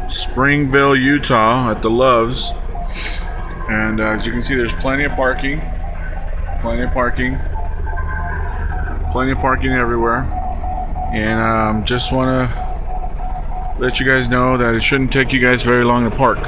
Springville, Utah at the Loves, and as you can see, there's plenty of parking everywhere, and just want to let you guys know that it shouldn't take you guys very long to park.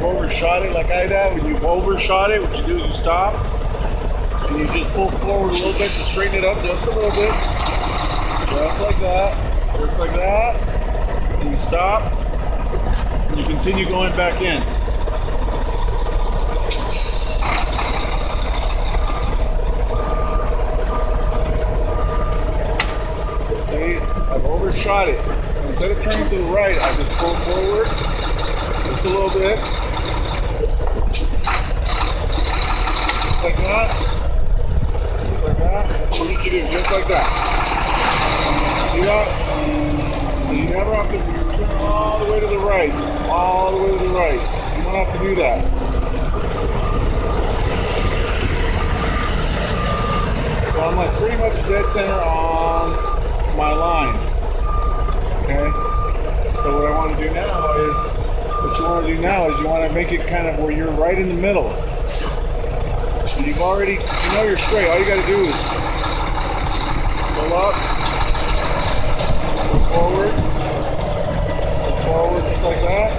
Overshot it like I did. When you've overshot it, what you do is you stop and you just pull forward a little bit to straighten it up just a little bit, just like that, and you stop and you continue going back in. Okay, I've overshot it. Instead of turning to the right, I just pull forward just a little bit. Like that. Just like that. That's what you do, just like that. See that? So you never have to turn all the way to the right. All the way to the right. You don't have to do that. So I'm like pretty much dead center on my line. Okay? So what I want to do now is, you want to make it kind of where you're right in the middle. You've already, you know you're straight. All you got to do is go up, go forward, just like that.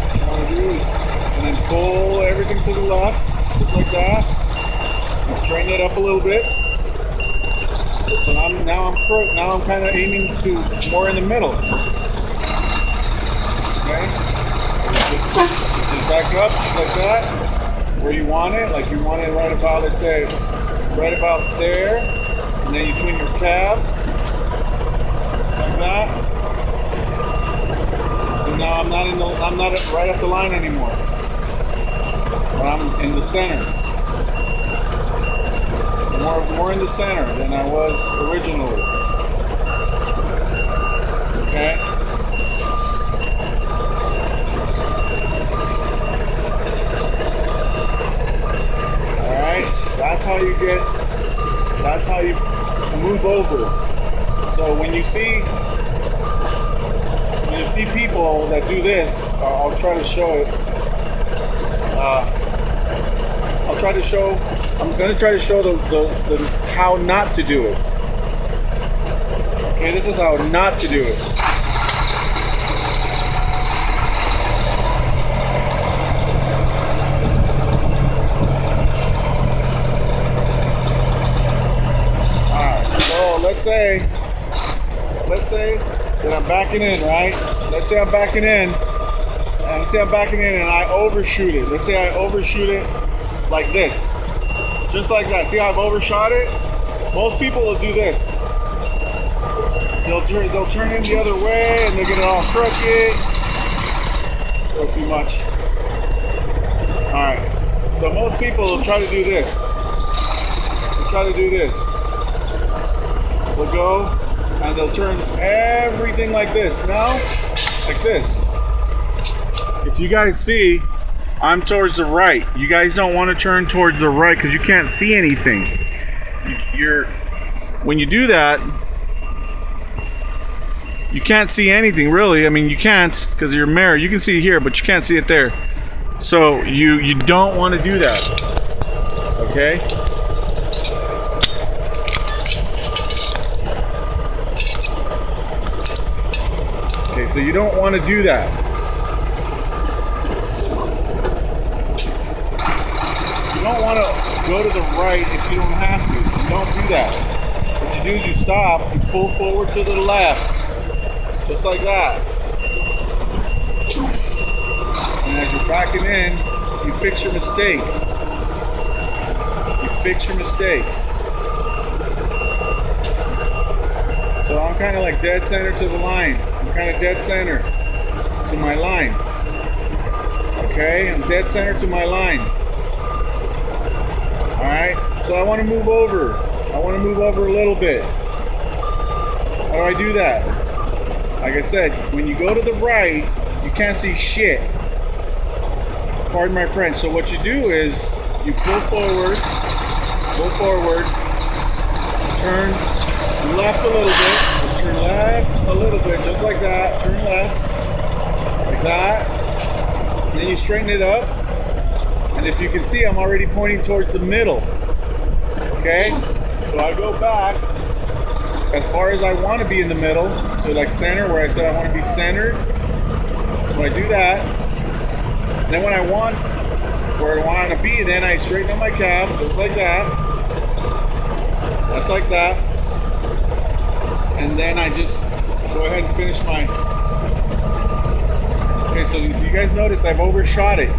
What you want to do is, and then pull everything to the left, just like that, and straighten it up a little bit. So now I'm kind of aiming to more in the middle. Okay, just back up, just like that. Where you want it, like you want it right about, let's say, right about there, and then you twin your tab, like that. So now I'm not right at the line anymore, but I'm in the center, more in the center than I was originally. Okay. That's how you move over. So when you see people that do this, I'll try to show it. I'm going to try to show the how not to do it. Okay, this is how not to do it. Let's say that I'm backing in, right? Let's say I'm backing in, and say I'm backing in and I overshoot it. Let's say I overshoot it like this. Just like that. See how I've overshot it? Most people will do this. They'll turn in the other way and they get it all crooked. Or too much. Alright. So most people will try to do this. They'll try to do this. They'll go and they'll turn everything like this. Now, like this. If you guys see, I'm towards the right. You guys don't want to turn towards the right because you can't see anything. When you do that, you can't see anything really. I mean, you can't because of your mirror. You can see here, but you can't see it there. So you don't want to do that. Okay? Okay, so you don't want to do that. You don't want to go to the right if you don't have to. You don't do that. What you do is you stop, you pull forward to the left. Just like that. And as you're backing in, you fix your mistake. You fix your mistake. So I'm kind of like dead center to the line. I'm kind of dead center to my line. Okay, I'm dead center to my line. Alright, so I want to move over. I want to move over a little bit. How do I do that? Like I said, when you go to the right, you can't see shit. Pardon my French. So what you do is you pull forward, turn left a little bit, turn left a little bit, just like that, turn left, like that, and then you straighten it up, and if you can see, I'm already pointing towards the middle, okay? So I go back as far as I want to be in the middle, so like center, where I said I want to be centered, so I do that, and then when I want where I want to be, then I straighten up my cab, just like that, just like that, and then I just go ahead and finish my, okay, so if you guys notice, I've overshot it,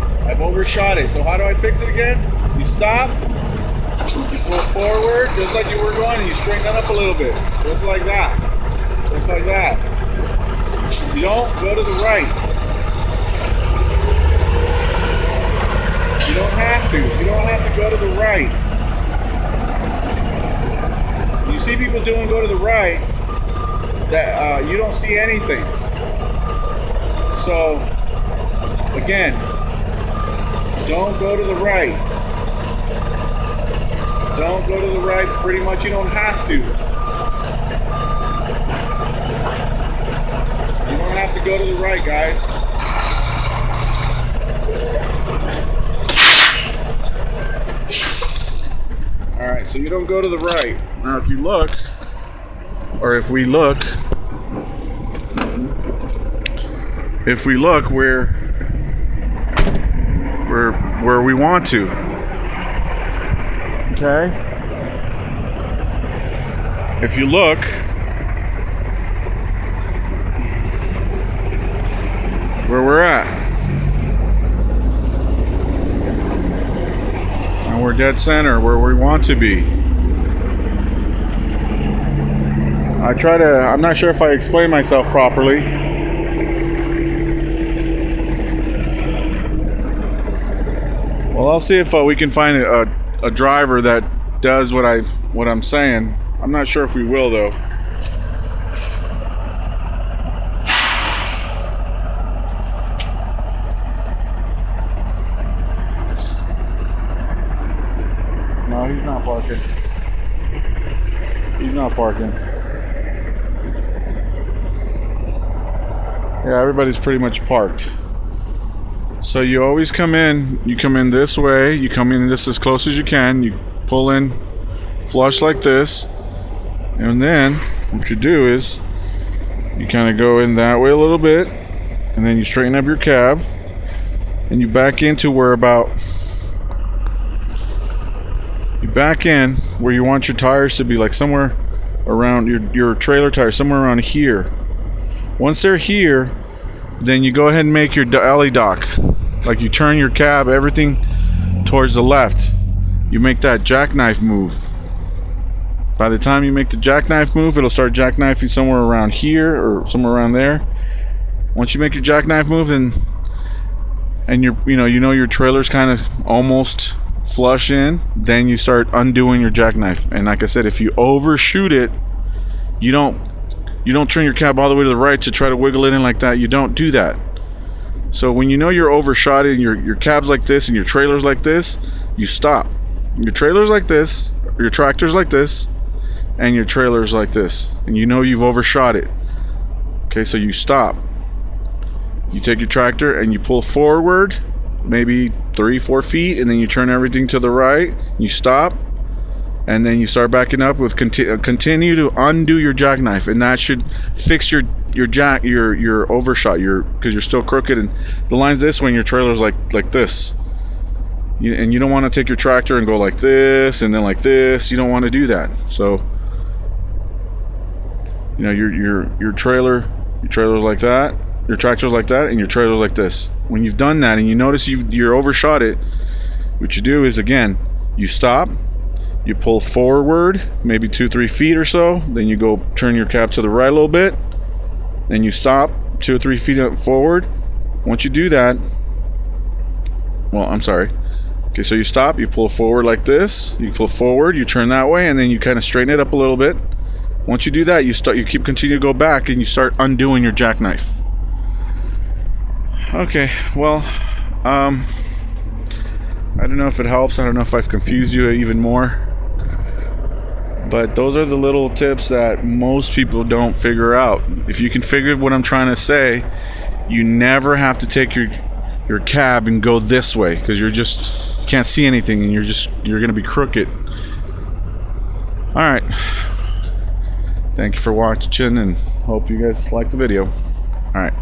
so how do I fix it again? You stop, you pull forward, just like you were going, and you straighten that up a little bit, just like that, just like that. You don't go to the right. You don't have to. You don't have to go to the right. You see people doing go to the right, that you don't see anything. So, again, don't go to the right. Don't go to the right. Pretty much you don't have to. You don't have to go to the right, guys. Alright, so you don't go to the right. Now if you look, or if we look, we're where we want to. Okay? If you look, where we're at. And we're dead center where we want to be. I'm not sure if I explained myself properly. Well, I'll see if we can find a driver that does what I'm saying. I'm not sure if we will though. No, he's not parking. He's not parking. Yeah, everybody's pretty much parked. So you always come in this way, you come in this as close as you can, you pull in flush like this, and then what you do is you kind of go in that way a little bit, and then you straighten up your cab, and you back into where you back in where you want your tires to be, like somewhere around your trailer tires, somewhere around here. Once they're here, then you go ahead and make your alley dock. Like you turn your cab, everything towards the left. You make that jackknife move. By the time you make the jackknife move, it'll start jackknifing somewhere around here or somewhere around there. Once you make your jackknife move, and your trailer's kind of almost flush in, then you start undoing your jackknife. And like I said, if you overshoot it, you don't turn your cab all the way to the right to try to wiggle it in like that. You don't do that. So when you know you're overshot it, your cab's like this and your trailer's like this, you stop. Your trailer's like this, your tractor's like this, and your trailer's like this, and you know you've overshot it. Okay, so you stop. You take your tractor and you pull forward maybe 3-4 feet, and then you turn everything to the right. You stop, and then you start backing up with continue to undo your jackknife, and that should fix your overshot, because you're still crooked, and the line's this way and your trailer's like this. And you don't want to take your tractor and go like this and then like this. You don't want to do that. So your trailer's like that, your tractor's like that, and your trailer's like this. When you've done that and you notice you're overshot it, what you do is, again, you stop, you pull forward maybe 2-3 feet or so, then you go turn your cab to the right a little bit, then you stop 2 or 3 feet forward. Once you do that, well, I'm sorry. Okay, so you stop, you pull forward like this, you pull forward, you turn that way, and then you kind of straighten it up a little bit. Once you do that, you continue to go back, and you start undoing your jackknife. Okay, well, I don't know if it helps. I don't know if I've confused you even more. But those are the little tips that most people don't figure out. If you can figure what I'm trying to say, you never have to take your cab and go this way, because you're just can't see anything, and you're gonna be crooked. All right, thank you for watching, and hope you guys like the video. All right.